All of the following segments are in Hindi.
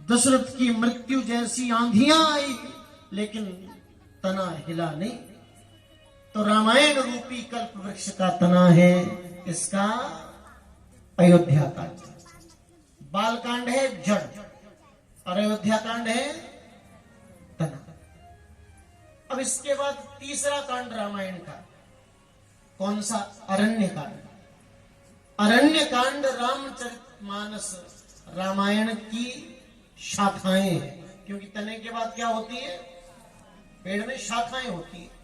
दशरथ की मृत्यु जैसी आंधियां आई लेकिन तना हिला नहीं। तो रामायण रूपी कल्प वृक्ष का तना है इसका अयोध्या कांड। बाल कांड है जड़ और अयोध्या कांड है तना। अब इसके बाद तीसरा कांड रामायण का कौन सा? अरण्य कांड। अरण्य कांड रामचरितमानस रामायण की शाखाएं हैं, क्योंकि तने के बाद क्या होती है? पेड़ में शाखाएं होती है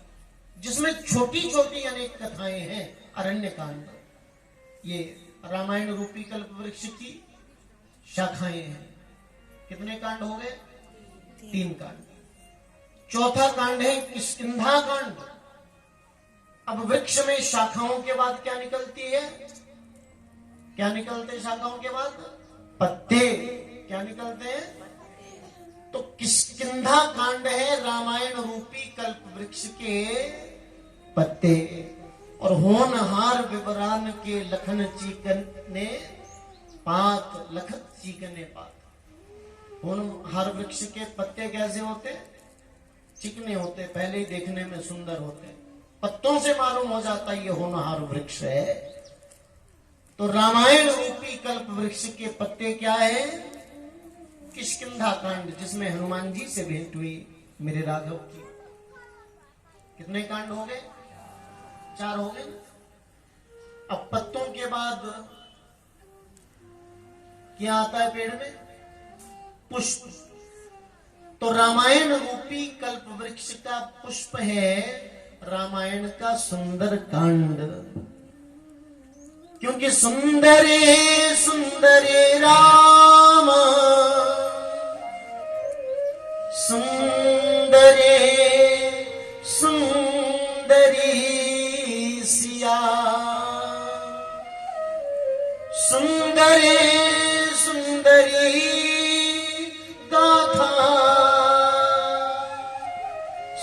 जिसमें छोटी छोटी अनेक कथाएं हैं। अरण्य कांड ये रामायण रूपी कल्प वृक्ष की शाखाएं हैं। कितने कांड हो गए? 3 कांड। चौथा कांड है किष्किंधा कांड। अब वृक्ष में शाखाओं के बाद क्या निकलती है? क्या निकलते शाखाओं के बाद? पत्ते। क्या निकलते हैं? तो किष्किंधा कांड है रामायण रूपी कल्प वृक्ष के पत्ते। और होनहार विवरान के लखन चीकने पात, लखत चीकने पात। होनहार वृक्ष के पत्ते कैसे होते? चिकने होते, पहले ही देखने में सुंदर होते, पत्तों से मालूम हो जाता ये होनहार वृक्ष है। तो रामायण रूपी कल्प वृक्ष के पत्ते क्या है? किष्किंधा कांड, जिसमें हनुमान जी से भेंट हुई मेरे राघव की। कितने कांड हो गए? 4 हो गए। अब पत्तों के बाद क्या आता है पेड़ में? पुष्प। तो रामायण रूपी कल्प वृक्ष का पुष्प है रामायण का सुंदर कांड। क्योंकि सुंदरे सुंदरे राम, सुंदरे सुंदरी सिया, सुंदरे सुंदरी गाथा,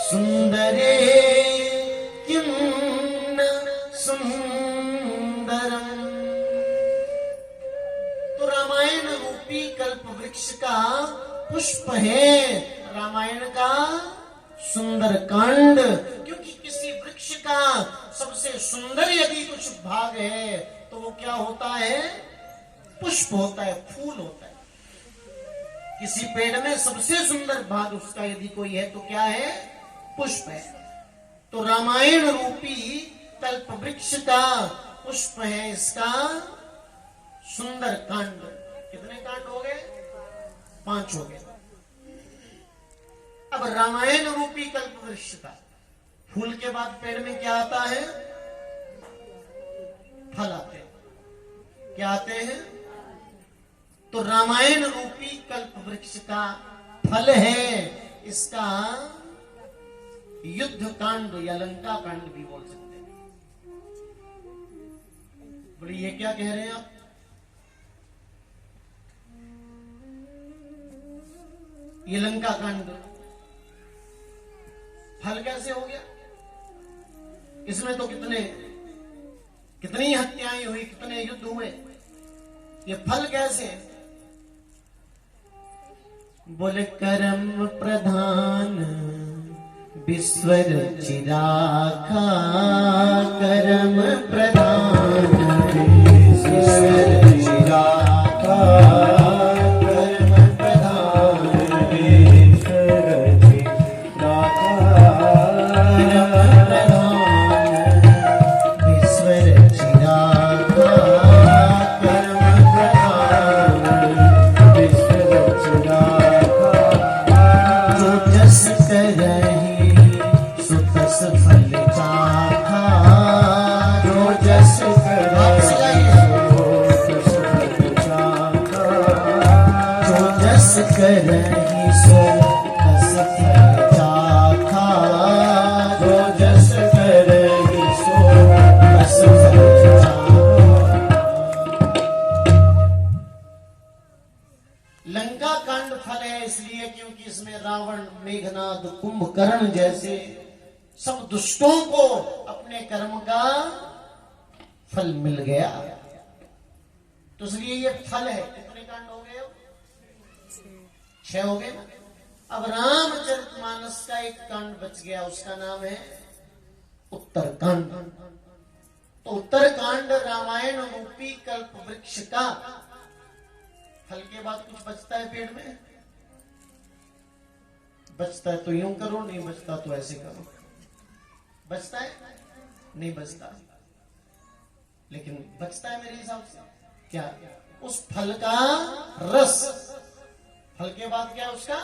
सुंदरे किन्न सुंदरम। तो रामायण रूपी कल्प वृक्ष का पुष्प है रामायण का सुंदर कांड। क्योंकि किसी वृक्ष का सबसे सुंदर यदि कुछ भाग है तो वो क्या होता है? पुष्प होता है, फूल होता है। किसी पेड़ में सबसे सुंदर भाग उसका यदि कोई है तो क्या है? पुष्प है। तो रामायण रूपी कल्प वृक्ष का पुष्प है इसका सुंदर कांड। कितने कांड हो गए? 5 हो गए। अब रामायण रूपी कल्प वृक्ष का फूल के बाद पेड़ में क्या आता है? फल आते हैं। क्या आते हैं? तो रामायण रूपी कल्प वृक्ष का फल है इसका युद्ध कांड या लंका कांड भी बोल सकते हैं। बोले ये क्या कह रहे हैं आप? ये लंका कांड फल कैसे हो गया? इसमें तो कितनी हत्याएं हुई, कितने युद्ध हुए, ये फल कैसे? बोले कर्म प्रधान विश्वर चिराखा, कर्म प्रधान विश्वर चिराखा, कर्म प्रधान विश्वर चिराखा, कर्म प्रधान विश्वर चिराखा, कर्म प्रधान विश्वर चिराखा। जो जस करहि सो तस फल चाखा, जो जस करहि सो तस फल चाखा, जो जस करहि सो तस फल चाखा, जो जस करहि सो तस फल चाखा। लंका कांड फल है इसलिए क्योंकि इसमें रावण, मेघनाद, कुंभकर्ण जैसे सब दुष्टों को अपने कर्म का फल मिल गया, तो इसलिए ये फल है। कितने कांड हो गए? 6 हो गए ना। अब रामचरितमानस का एक कांड बच गया, उसका नाम है उत्तरकांड। तो उत्तरकांड रामायण रूपी कल्प वृक्ष का फल के बाद कुछ बचता है पेड़ में? बचता है तो यूं करो, नहीं बचता तो ऐसे करो। बचता है? नहीं बचता, लेकिन बचता है मेरे हिसाब से क्या? उस फल का रस। फल के बाद क्या? उसका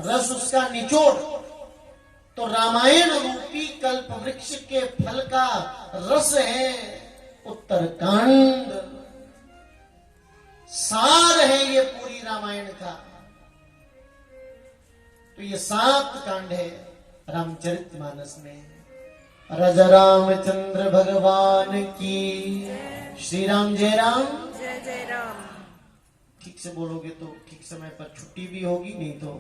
रस, उसका निचोड़। तो रामायण रूपी कल्प वृक्ष के फल का रस है उत्तरकांड। सार है ये पूरी रामायण का। तो ये 7 कांड है रामचरितमानस में। राजा रामचंद्र भगवान की। श्री राम जय राम। जय जय राम। ठीक से बोलोगे तो ठीक समय पर छुट्टी भी होगी, नहीं तो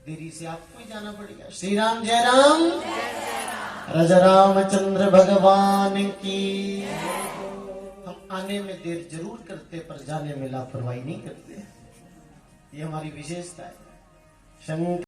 देरी से आपको ही जाना पड़ेगा। श्री राम जय राम। राजा रामचंद्र भगवान की। हम आने में देर जरूर करते पर जाने में लापरवाही नहीं करते, ये हमारी विशेषता है। शंकर